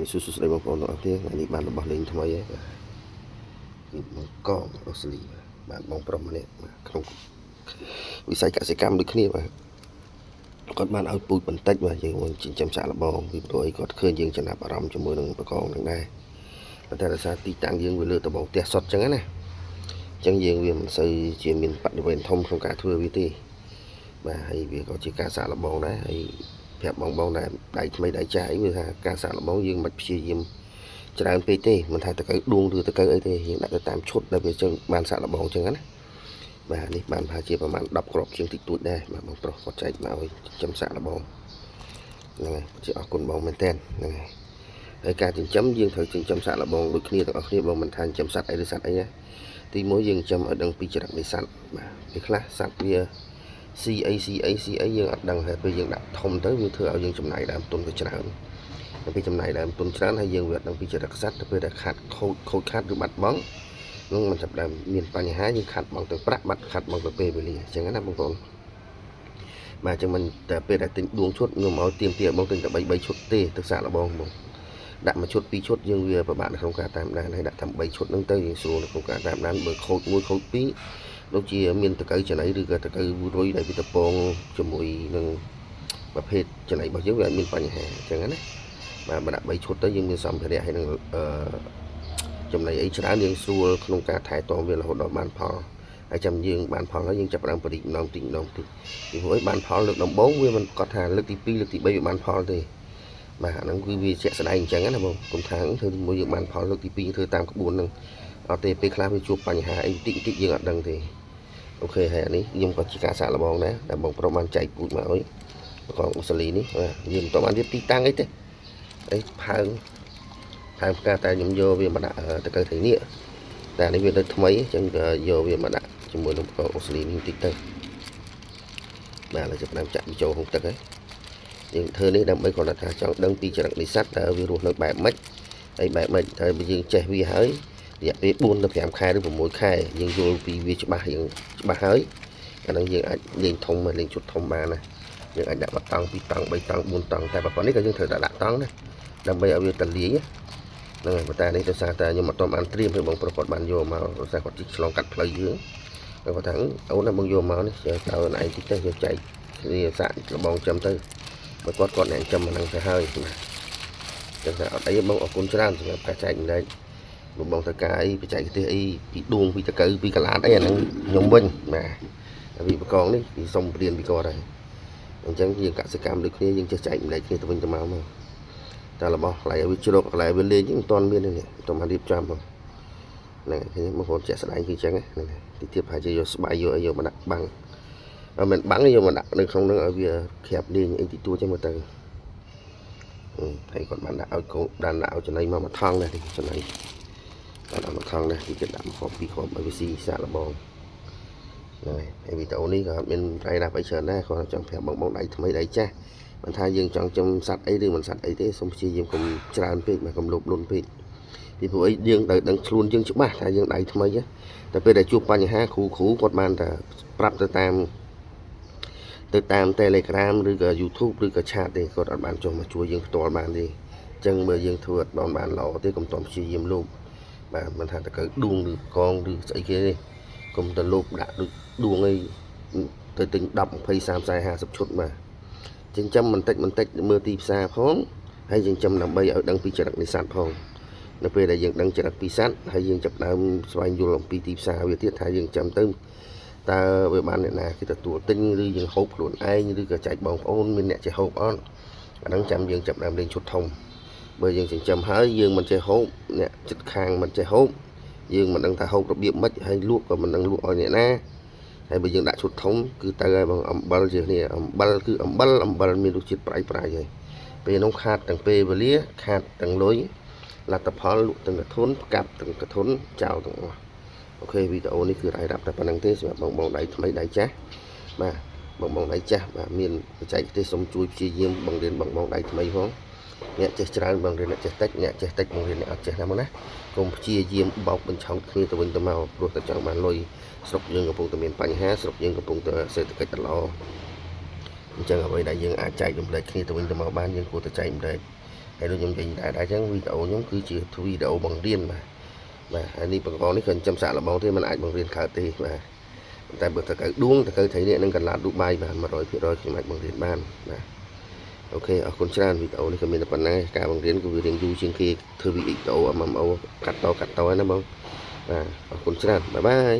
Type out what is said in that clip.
susu đây bông nó thế ngày đi bạn bảo lên thôi ấy bông con Australia bạn bông prom này không vì sai cả sẽ cam được kia mà còn bạn ở bụi bẩn tách mà nhưng chỉ chăm sóc là bông vì tôi có khơi dương cho nạp vào trong cho môi đường bà con đằng này và ta là sao tí tăng dương với lừa tàu bông tia sọt chẳng này chẳng dương vì mình xây chuyện mình bắt được thông không cả thưa với tí mà hay việc có chỉ ca xã là bông đấy hay phép bông này đại mấy đại trái với ca xã là bông dương mạch chia dươngច្រើនពេកទេមិនថាតកៅដួងឬតកៅអីទេយើងដាក់ទៅតាមឈុតដែលវាចឹងបានសាក់លបងចឹងណាបាទនេះបានថាជាប្រហែល10គ្រាប់ជាងតិចតួចដែរបាទបងប្រុសគាត់ចែកមកឲ្យចំសាក់លបងហ្នឹងហើយជាអរគុណបងមែនតើហ្នឹងហើយហើយការចិញ្ចឹមយើងត្រូវចិញ្ចឹមសាក់លបងដូចគ្នាទាំងអស់គ្នាបងមិនថាចិញ្ចឹមសត្វអីឬសត្វអីណាទីមួយយើងចិញ្ចឹមឲ្យដឹងពីចរិតនៃសត្វបាទពេលខ្លះសត្វវាស៊ីអីយើងអត់ដឹងហើយពេលយើងដាក់ធំទៅវាធ្វើឲ្យយើងចំណាយដើមទុនទៅច្រើនពីចំណាយដើមទុនច្រើនហើយយើងវាដឹងពីចរិតសត្វទៅពេលដែលខាត់ខូចខាត់ឬបាត់បង់នឹងមិនចាប់ដើមមានបញ្ហាយើងខាត់បង់ទៅប្រាក់បាត់ខាត់បង់ទៅពេលវេលាអញ្ចឹងណាបងប្អូនបាទអញ្ចឹងមិនតែពេលដែលទិញដួងឈុតខ្ញុំឲ្យទៀមទាបងទិញតែ3ឈុតទេទឹកសាកល្បងបងដាក់មួយឈុត2ឈុតយើងវាប្របាក់នៅក្នុងការតាមដានហើយដាក់តាម3ឈុតហ្នឹងទៅយើងស្រួលនៅក្នុងការតាមដានបើខូច1ខូច2ដូចជាមានតកៅចំណៃឬក៏តកៅរុយដែលវាតពងជាមួយនឹងប្រភេទចំណៃរបស់យើងវាអាចមានបញ្ហាអញ្ចឹងណាបាទដាក់3ឈុតទៅយើងមានសម្ភារៈហើយនឹងចំណីអីច្រើនយើងស្រួលក្នុងការថែទាំវារហូតដល់បានផលហើយចាំយើងបានផលហើយយើងចាប់ផ្ដើមបរិម្ដងទីពីព្រោះបានផលលើកដំបូងវាមិនគាត់ថាលើកទី2លើកទី3វាបានផលទេបាទអាហ្នឹងគឺវាជាក់ស្ដែងអញ្ចឹងណាបងគុំថាធ្វើមួយយើងបានផលលើកទី2ធ្វើតាមក្បួនហ្នឹងអត់ទេពេលខ្លះវាជួបបញ្ហាអីតិចយើងអត់ដឹងទេអូខេហើយអានេះខ្ញុំក៏ជាការសាកល្បងដែរតែបងប្រុសបានចែកពូជមកឲ្យបកងអូស្ត្រាលីនេះយើងមិនតបានរៀបទីតាំងអីទេអីផើងផ្កាតែខ្ញុំយកវាមកដាក់តកៅត្រីនេះតែនេះវាទៅថ្មីអញ្ចឹងយកវាមកដាក់ជាមួយនឹងបកងអូស្ត្រាលីនេះតិចទៅបាទឥឡូវចាប់ដាក់ចាក់ចូលក្នុងទឹកហើយយើងធ្វើនេះដើម្បីគាត់ថាចង់ដឹងពីចរិតនៃសត្វតើវារស់នៅបែបម៉េចហើយបែបម៉េចតែយើងចេះវាហើយរយៈពេល4ទៅ5ខែឬ6ខែយើងយល់ពីវាច្បាស់ហើយអាហ្នឹងយើងអាចលេងធំមកលេងជុតធំបានណាយើងអាចដាក់1តង់2តង់3តង់4តង់តែប៉ុណ្ណេះក៏យើងត្រូវដាក់តង់ដែរដើម្បីឲ្យវាតលាយហ្នឹងហើយតែនេះដោយសារតែខ្ញុំអត់ទាន់បានត្រៀមឲ្យបងប្រុសគាត់បានយកមកដោយសារគាត់ជីកឆ្លងកាត់ផ្លូវយើងគាត់ថាអូនណាបងយកមកនេះទៅឯងតិចទៅយកចែកគ្នាសាក់លបងចាំទៅបើគាត់អ្នកចាំហ្នឹងទៅហើយចឹងតែអត់អីបងអរគុណច្រើនសម្រាប់ការចែកម្លែកបងទៅការអីបច្ចេកទេសអីពីដួងពីតកៅពីកាឡានអីអាហ្នឹងខ្ញុំវិញបាទពីបកងនេះពីសុំព្រៀនពីគាត់ហើយអញ្ចឹងយើងកសិកម្មដូចគ្នាយើងចេះចែកម្លែកគ្នាទៅវិញទៅមកតែរបស់កន្លែងវាជ្រកកន្លែងវាលេងមិនទាន់មានទេនេះមិនទាន់បានរៀបចំហ្នឹងហើយបងប្អូនជាក់ស្ដែងគឺអញ្ចឹងហ្នឹងទីទៀតប្រហែលជាយកស្បៃយកអីយកមកដាក់បាំងមិនបាំងយកមកដាក់នៅក្នុងហ្នឹងឲ្យវាក្រាបលេងអីទីទួចចឹងមកទៅហើយគាត់បានដាក់ឲ្យកូនដាក់ឲ្យចំណៃមកថងដែរចំណៃដាក់មកថងដែរទីទៀតដាក់មក2គ្រាប់ឲ្យវាស៊ីសាកល្បងហ្នឹងហើយវីដេអូនេះក៏មានប្រៃដាក់អីច្រើនដែរគាត់ចង់ប្រាប់បងដៃថ្មីដៃចាស់មិនថាយើងចង់ចំសัตว์អីឬមិនសัตว์អីទេសូមព្យាយាមកុំច្រើនពេកមកកុំលោភលន់ពេកពីព្រោះអីយើងត្រូវដឹងខ្លួនយើងច្បាស់ថាយើងដៃថ្មីតែពេលដែលជួបបញ្ហាគ្រូគាត់បានតែប្រាប់ទៅតាម Telegram ឬក៏ YouTube ឬក៏ chat ទេគាត់អត់បានចុះមកជួយយើងផ្ទាល់បានទេអញ្ចឹងមើលយើងធ្វើអត់បានល្អទេកុំតព្យាយាមលោភបាទមិនថាតកៅដួងឬកងឬស្អីគេទេកុំទៅលោភដាក់ដូចដួងអីទៅទិញ10 20 30 40 50ឈុតមកចិញ្ចឹមបន្តិចមើលទីផ្សារផងហើយចិញ្ចឹមដើម្បីឲ្យដឹងពីចរិតនៃសត្វផងនៅពេលដែលយើងដឹងចរិតពីសត្វហើយយើងចាប់ដើមស្វែងយល់អំពីទីផ្សារវាទៀតថាយើងចាំទៅតើវាបានអ្នកណាគេទទួលទិញឬយើងហូបខ្លួនឯងឬក៏ចែកបងប្អូនមានអ្នកចេះហូបអត់អាហ្នឹងចាំយើងចាប់ដើមលេងឈុតធំបើយើងចិញ្ចឹមហើយយើងមិនចេះហូបអ្នកចិត្តខាងមិនចេះហូបយើងមិនដឹងថាហូបរបៀបម៉េចហើយលក់ក៏មិនដឹងលក់ឲ្យអ្នកណាហើយបើយើងដាក់ឈុតធំគឺទៅហើយបងអំបិលជាគ្នាអំបិលគឺអំបិលមានរសជាតិប្រៃហើយពេលនោះខាតទាំងពេលវេលាខាតទាំងលុយលទ្ធផលលក់ទាំងកធុនកាប់ទាំងកធុនចោលទាំងអស់អូខេវីដេអូនេះគឺរ៉ៃរាប់តែប៉ុណ្្នឹងទេសម្រាប់បងដៃថ្មីដៃចាស់បាទបងដៃចាស់បាទមានបច្ចេកទេសសូមជួយព្យាយាមបង្រៀនបងដៃថ្មីផងអ្នកចេះច្រើនបង្រៀនអ្នកចេះតិចអ្នកចេះតិចបង្រៀនអ្នកអត់ចេះណាមកណាកុំព្យាយាមបោកបញ្ឆោតគ្នាទៅវិញទៅមកព្រោះតែចង់បានលុយស្រុកយើងកំពុងតែមានបញ្ហាស្រុកយើងកំពុងតែសេដ្ឋកិច្ចល្អអញ្ចឹងអ្វីដែលយើងអាចចែករំលែកគ្នាទៅវិញទៅមកបានយើងគួរតែចែករំលែក ហើយដូចខ្ញុំនិយាយដែរចឹងវីដេអូខ្ញុំគឺជាវីដេអូបង្រៀនបាទហើយនេះបង្កនេះគឺចាំសាក់លបងទេมันអាចបង្រៀនកើតទេបាទតែបើតើដួងតើត្រីនេះនឹងកន្លត់ឌូបាយបាន 100% ខ្ញុំអាចបង្រៀនបានបាទអូខេអរគុណច្រើនវីដេអូនេះក៏មានតែប៉ុណ្ណឹងការបង្រៀនគឺវារៀងយូរជាងគេធ្វើវីដេអូ MMO កាត់តណាបងបាទអរគុណច្រើនបាយបាយ